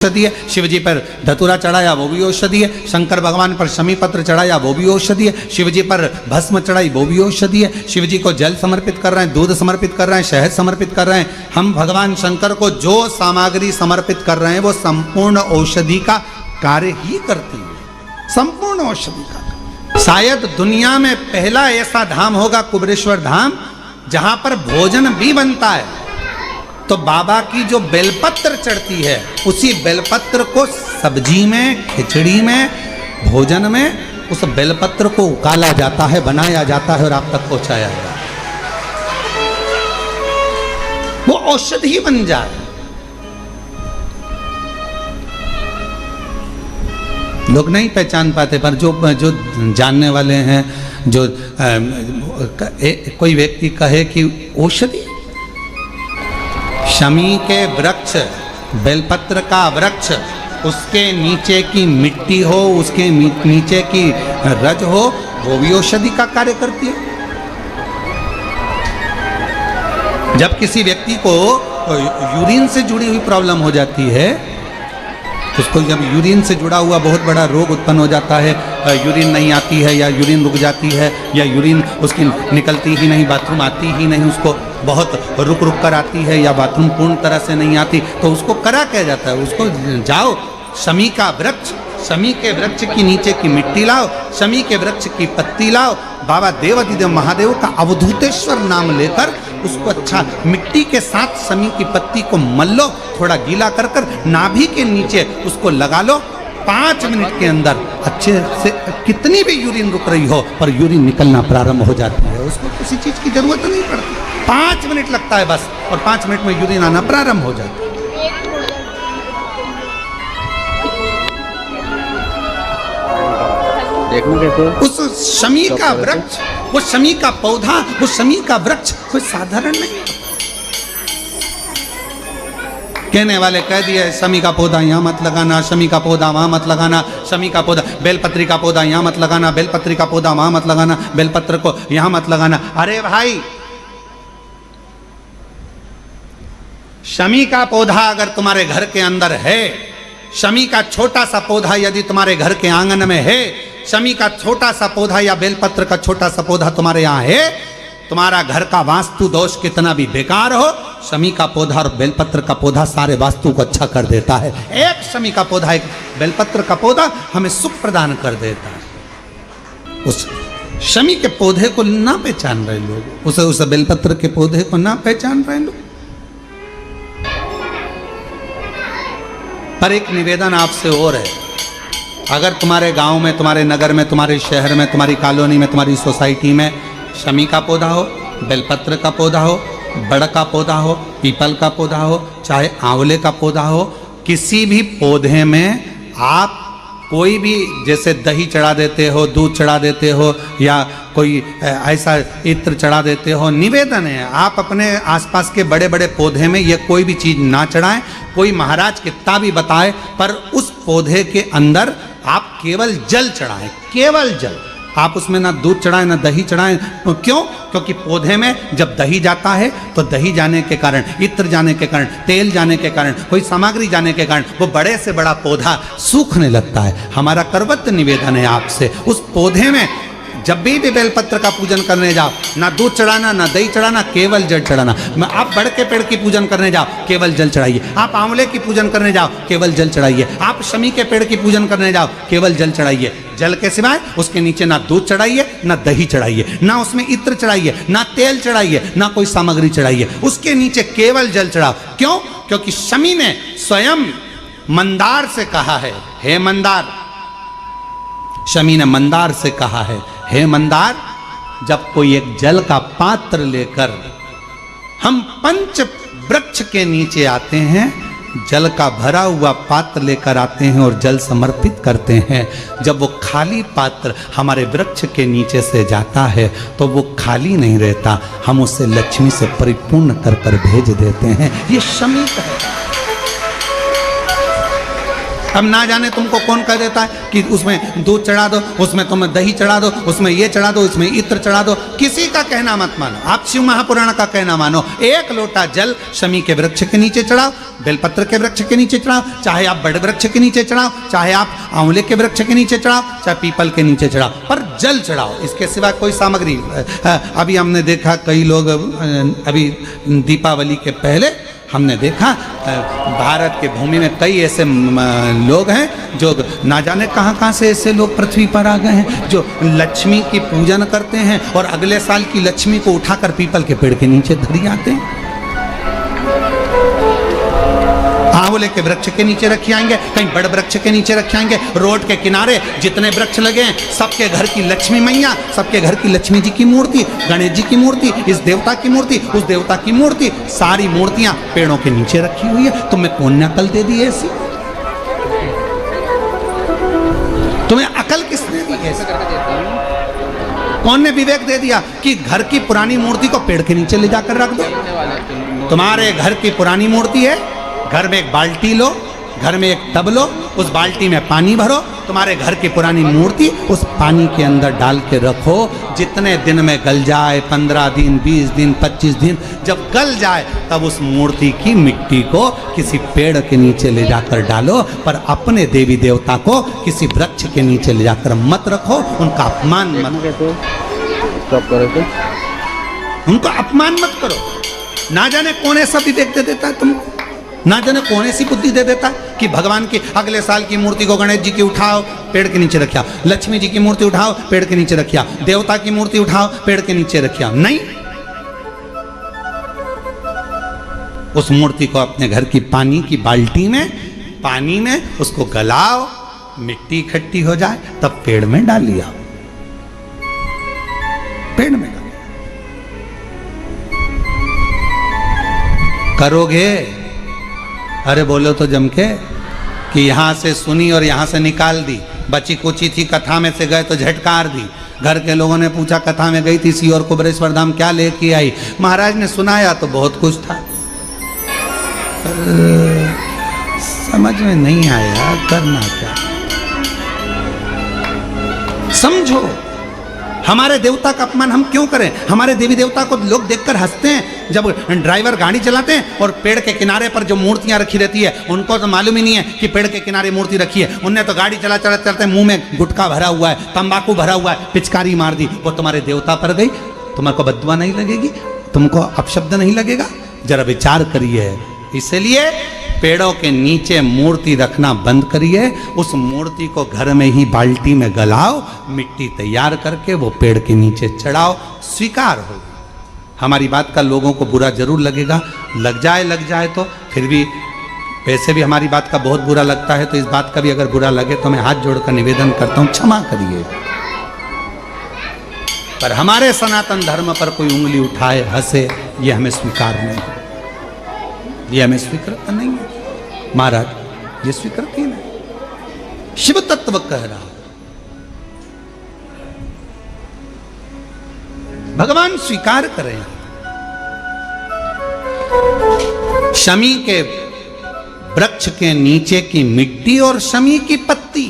औषधि है। शिव जी पर धतूरा चढ़ाया वो भी औषधि है। शंकर भगवान पर शमी पत्र चढ़ाया वो भी औषधि है। शिव जी पर भस्म चढ़ाई वो भी औषधि है। शिव जी को जल समर्पित कर रहे हैं, दूध समर्पित कर रहे हैं, शहद समर्पित कर रहे हैं। हम भगवान शंकर को जो सामग्री समर्पित कर रहे हैं वो संपूर्ण औषधि का कार्य ही करती है, संपूर्ण औषधि का। शायद दुनिया में पहला ऐसा धाम होगा कुबेरेश्वर धाम जहां पर भोजन भी बनता है। तो बाबा की जो बेलपत्र चढ़ती है उसी बेलपत्र को सब्जी में, खिचड़ी में, भोजन में उस बेलपत्र को उकाला जाता है, बनाया जाता है और आप तक पहुंचाया जाता है। वो औषधि बन जाए। लोग नहीं पहचान पाते, पर जो जानने वाले हैं, जो कोई व्यक्ति कहे कि औषधि, शमी के वृक्ष, बेलपत्र का वृक्ष, उसके नीचे की मिट्टी हो, उसके नीचे की रज हो, वो भी औषधि का कार्य करती है। जब किसी व्यक्ति को यूरिन से जुड़ी हुई प्रॉब्लम हो जाती है, उसको जब यूरिन से जुड़ा हुआ बहुत बड़ा रोग उत्पन्न हो जाता है, यूरिन नहीं आती है या यूरिन रुक जाती है या यूरिन उसकी निकलती ही नहीं, बाथरूम आती ही नहीं, उसको बहुत रुक रुक कर आती है या बाथरूम पूर्ण तरह से नहीं आती, तो उसको करा क्या जाता है? उसको जाओ शमी का वृक्ष, शमी के वृक्ष की नीचे की मिट्टी लाओ, शमी के वृक्ष की पत्ती लाओ, बाबा देवाधिदेव महादेव का अवधूतेश्वर नाम लेकर उसको अच्छा मिट्टी के साथ शमी की पत्ती को मल लो, थोड़ा गीला कर कर नाभि के नीचे उसको लगा लो। 5 मिनट के अंदर अच्छे से कितनी भी यूरिन रुक रही हो पर यूरिन निकलना प्रारंभ हो जाती है। उसको किसी चीज की जरूरत नहीं पड़ती, 5 मिनट लगता है बस, और 5 मिनट में यूरिन आना प्रारंभ हो जाता है। उस शमी का वृक्ष, वो शमी का पौधा, वो शमी का वृक्ष कोई साधारण नहीं। कहने वाले कह दिए शमी का पौधा यहाँ मत लगाना, शमी का पौधा वहां मत लगाना, शमी का पौधा, बेलपत्री का पौधा यहाँ मत लगाना, बेलपत्री का पौधा वहां मत लगाना, बेलपत्र को यहाँ मत लगाना। अरे भाई, शमी का पौधा अगर तुम्हारे घर के अंदर है, शमी का छोटा सा पौधा यदि तुम्हारे घर के आंगन में है, शमी का छोटा सा पौधा या बेलपत्र का छोटा सा पौधा तुम्हारे यहाँ है, तुम्हारा घर का वास्तु दोष कितना भी बेकार हो, शमी का पौधा और बेलपत्र का पौधा सारे वास्तु को अच्छा कर देता है। एक शमी का पौधा, एक बेलपत्र का पौधा हमें सुख प्रदान कर देता है। उस शमी के पौधे को ना पहचान रहे लोग, उस बेलपत्र के पौधे को ना पहचान रहे लोग। पर एक निवेदन आपसे और है, अगर तुम्हारे गांव में, तुम्हारे नगर में, तुम्हारे शहर में, तुम्हारी कॉलोनी में, तुम्हारी सोसाइटी में शमी का पौधा हो, बेलपत्र का पौधा हो, बड़ का पौधा हो, पीपल का पौधा हो, चाहे आंवले का पौधा हो, किसी भी पौधे में आप कोई भी, जैसे दही चढ़ा देते हो, दूध चढ़ा देते हो या कोई ऐसा इत्र चढ़ा देते हो, निवेदन है आप अपने आसपास के बड़े बड़े पौधे में ये कोई भी चीज़ ना चढ़ाएं। कोई महाराज कितना भी बताए, पर उस पौधे के अंदर आप केवल जल चढ़ाएं, केवल जल। आप उसमें ना दूध चढ़ाएं ना दही चढ़ाएं। क्यों? क्योंकि पौधे में जब दही जाता है तो दही जाने के कारण, इत्र जाने के कारण, तेल जाने के कारण, कोई सामग्री जाने के कारण वो बड़े से बड़ा पौधा सूखने लगता है। हमारा करवत्त निवेदन है आपसे, उस पौधे में जब भी बेलपत्र का पूजन करने जाओ, ना दूध चढ़ाना ना दही चढ़ाना, केवल जल चढ़ाना। आप बड़ के पेड़ की पूजन करने जाओ, केवल जल चढ़ाइए। आप आंवले की पूजन करने जाओ, केवल जल चढ़ाइए। आप शमी के पेड़ की पूजन करने जाओ, केवल जल चढ़ाइए। जल के सिवाय उसके नीचे ना दूध चढ़ाइए ना दही चढ़ाइए, ना उसमें इत्र चढ़ाइए, ना तेल चढ़ाइए, ना कोई सामग्री चढ़ाइए, उसके नीचे केवल जल चढ़ाओ। क्यों? क्योंकि शमी ने स्वयं मंदार से कहा है, हे मंदार, शमी ने मंदार से कहा है, हे मंदार, जब कोई एक जल का पात्र लेकर हम पंच वृक्ष के नीचे आते हैं, जल का भरा हुआ पात्र लेकर आते हैं और जल समर्पित करते हैं, जब वो खाली पात्र हमारे वृक्ष के नीचे से जाता है तो वो खाली नहीं रहता, हम उसे लक्ष्मी से परिपूर्ण कर कर भेज देते हैं। ये शमी का है। अब ना जाने तुमको कौन कह देता है कि उसमें दूध चढ़ा दो, उसमें तुम दही चढ़ा दो, उसमें ये चढ़ा दो, इसमें इत्र चढ़ा दो। किसी का कहना मत मानो, आप शिव महापुराण का कहना मानो। एक लोटा जल शमी के वृक्ष के नीचे चढ़ाओ, बेलपत्र के वृक्ष के नीचे चढ़ाओ, चाहे आप बड़ वृक्ष के नीचे चढ़ाओ, चाहे आप आंवले के वृक्ष के नीचे चढ़ाओ, चाहे पीपल के नीचे चढ़ाओ, पर जल चढ़ाओ। इसके सिवा कोई सामग्री। अभी हमने देखा कई लोग, अभी दीपावली के पहले हमने देखा भारत के भूमि में कई ऐसे लोग हैं जो ना जाने कहाँ कहाँ से ऐसे लोग पृथ्वी पर आ गए हैं, जो लक्ष्मी की पूजन करते हैं और अगले साल की लक्ष्मी को उठाकर पीपल के पेड़ के नीचे धरी आते हैं, आंवले के वृक्ष के नीचे रखे आएंगे, कहीं बड़ वृक्ष के नीचे रखे आएंगे। रोड के किनारे जितने वृक्ष लगे हैं सबके घर की लक्ष्मी मैया, सबके घर की लक्ष्मी जी की मूर्ति, गणेश जी की मूर्ति, इस देवता की मूर्ति, उस देवता की मूर्ति, सारी मूर्तियां पेड़ों के नीचे रखी हुई है। तुम्हें कौन ने अकल दे दी ऐसी? तुम्हें अकल किसने दी ऐसी? कौन ने विवेक दे दिया कि घर की पुरानी मूर्ति को पेड़ के नीचे ले जाकर रख दो? तुम्हारे घर की पुरानी मूर्ति है, घर में एक बाल्टी लो, घर में एक टब लो, उस बाल्टी में पानी भरो, तुम्हारे घर की पुरानी मूर्ति उस पानी के अंदर डाल के रखो। जितने दिन में गल जाए, 15 दिन, 20 दिन, 25 दिन, जब गल जाए तब उस मूर्ति की मिट्टी को किसी पेड़ के नीचे ले जाकर डालो, पर अपने देवी देवता को किसी वृक्ष के नीचे ले जाकर मत रखो, उनका अपमान मत करो, उनको अपमान मत करो। ना जाने कौन ऐसा विवेक दे देता है तुमको, ना जाने कौन ऐसी बुद्धि दे देता है कि भगवान की अगले साल की मूर्ति को गणेश जी की उठाओ, पेड़ के नीचे रखिया, लक्ष्मी जी की मूर्ति उठाओ, पेड़ के नीचे रखिया, देवता की मूर्ति उठाओ, पेड़ के नीचे रखिया। नहीं, उस मूर्ति को अपने घर की पानी की बाल्टी में, पानी में उसको गलाओ, मिट्टी इकट्ठी हो जाए तब पेड़ में डाल लिया, पेड़ में डाल। करोगे? अरे बोलो तो जम के कि यहाँ से सुनी और यहाँ से निकाल दी, बची कुची थी कथा में से गए तो झटकार दी। घर के लोगों ने पूछा कथा में गई थी सीहोर कुबरेश्वर धाम क्या लेके आई? महाराज ने सुनाया तो बहुत कुछ था, समझ में नहीं आया, करना क्या? समझो, हमारे देवता का अपमान हम क्यों करें? हमारे देवी देवता को लोग देखकर हंसते हैं। जब ड्राइवर गाड़ी चलाते हैं और पेड़ के किनारे पर जो मूर्तियां रखी रहती है, उनको तो मालूम ही नहीं है कि पेड़ के किनारे मूर्ति रखी है। उनने तो गाड़ी चलाते मुंह में गुटखा भरा हुआ है, तंबाकू भरा हुआ है, पिचकारी मार दी, वो तुम्हारे देवता पर गई, तुम्हारे को बददुआ नहीं लगेगी? तुमको अपशब्द नहीं लगेगा? जरा विचार करिए। इसलिए पेड़ों के नीचे मूर्ति रखना बंद करिए, उस मूर्ति को घर में ही बाल्टी में गलाओ, मिट्टी तैयार करके वो पेड़ के नीचे चढ़ाओ, स्वीकार हो। हमारी बात का लोगों को बुरा जरूर लगेगा, लग जाए तो फिर भी, वैसे भी हमारी बात का बहुत बुरा लगता है, तो इस बात का भी अगर बुरा लगे तो मैं हाथ जोड़कर निवेदन करता हूँ, क्षमा करिए। पर हमारे सनातन धर्म पर कोई उंगली उठाए, हंसे, ये हमें स्वीकार नहीं है, ये हमें स्वीकृत नहीं है महाराज, ये स्वीकृत ही नहीं। शिव तत्व कह रहा, भगवान स्वीकार करें। शमी के वृक्ष के नीचे की मिट्टी और शमी की पत्ती,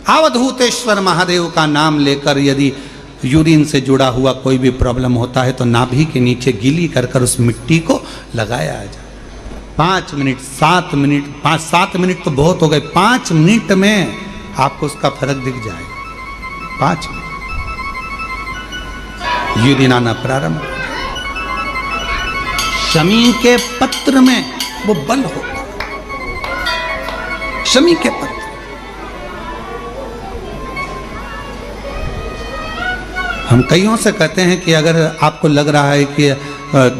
अवधूतेश्वर महादेव का नाम लेकर यदि यूरिन से जुड़ा हुआ कोई भी प्रॉब्लम होता है तो नाभि के नीचे गीली कर कर उस मिट्टी को लगाया जाए। 5 मिनट 7 मिनट 5-7 मिनट तो बहुत हो गए, 5 मिनट में आपको उसका फर्क दिख जाएगा। 5 मिनट यूरिन आना प्रारंभ। शमी के पत्र में वो बल होता, शमी के पत्र। हम कईयों से कहते हैं कि अगर आपको लग रहा है कि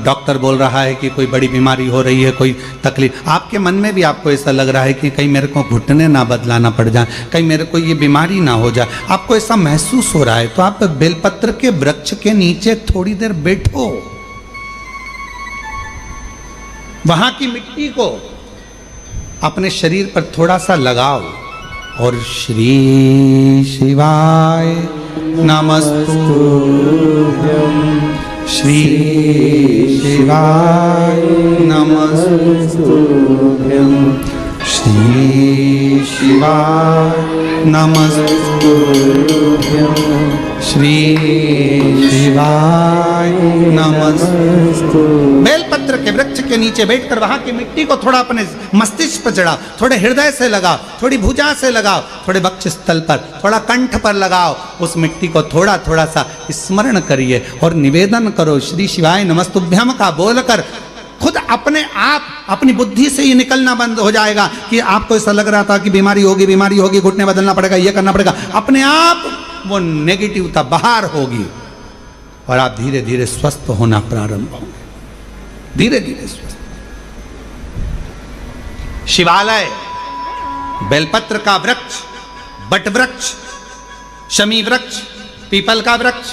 डॉक्टर बोल रहा है कि कोई बड़ी बीमारी हो रही है, कोई तकलीफ, आपके मन में भी आपको ऐसा लग रहा है कि कहीं मेरे को घुटने ना बदलाना पड़ जाए, कहीं मेरे को ये बीमारी ना हो जाए, आपको ऐसा महसूस हो रहा है, तो आप बेलपत्र के वृक्ष के नीचे थोड़ी देर बैठो, वहां की मिट्टी को अपने शरीर पर थोड़ा सा लगाओ और श्री शिवाय नमस्तुभ्यं, श्री शिवाय नमस्तुभ्यं, शिवाय नमस्तुभ्यं श्री शिवाय नमस्तु। बेलपत्र के वृक्ष के नीचे बैठकर वहां की मिट्टी को थोड़ा अपने मस्तिष्क पर चढ़ाओ, थोड़े हृदय से लगाओ, थोड़ी भुजा से लगाओ, थोड़े वक्ष स्थल पर, थोड़ा कंठ पर लगाओ। उस मिट्टी को थोड़ा थोड़ा सा स्मरण करिए और निवेदन करो श्री शिवाय नमस्तुभ्यम का बोलकर। खुद अपने आप अपनी बुद्धि से ही निकलना बंद हो जाएगा कि आपको ऐसा लग रहा था कि बीमारी होगी, घुटने बदलना पड़ेगा, ये करना पड़ेगा। अपने आप वो नेगेटिवता बाहर होगी और आप धीरे धीरे स्वस्थ होना प्रारंभ होंगे, धीरे धीरे स्वस्थ। शिवालय, बेलपत्र का वृक्ष, बट वृक्ष, शमी वृक्ष, पीपल का वृक्ष,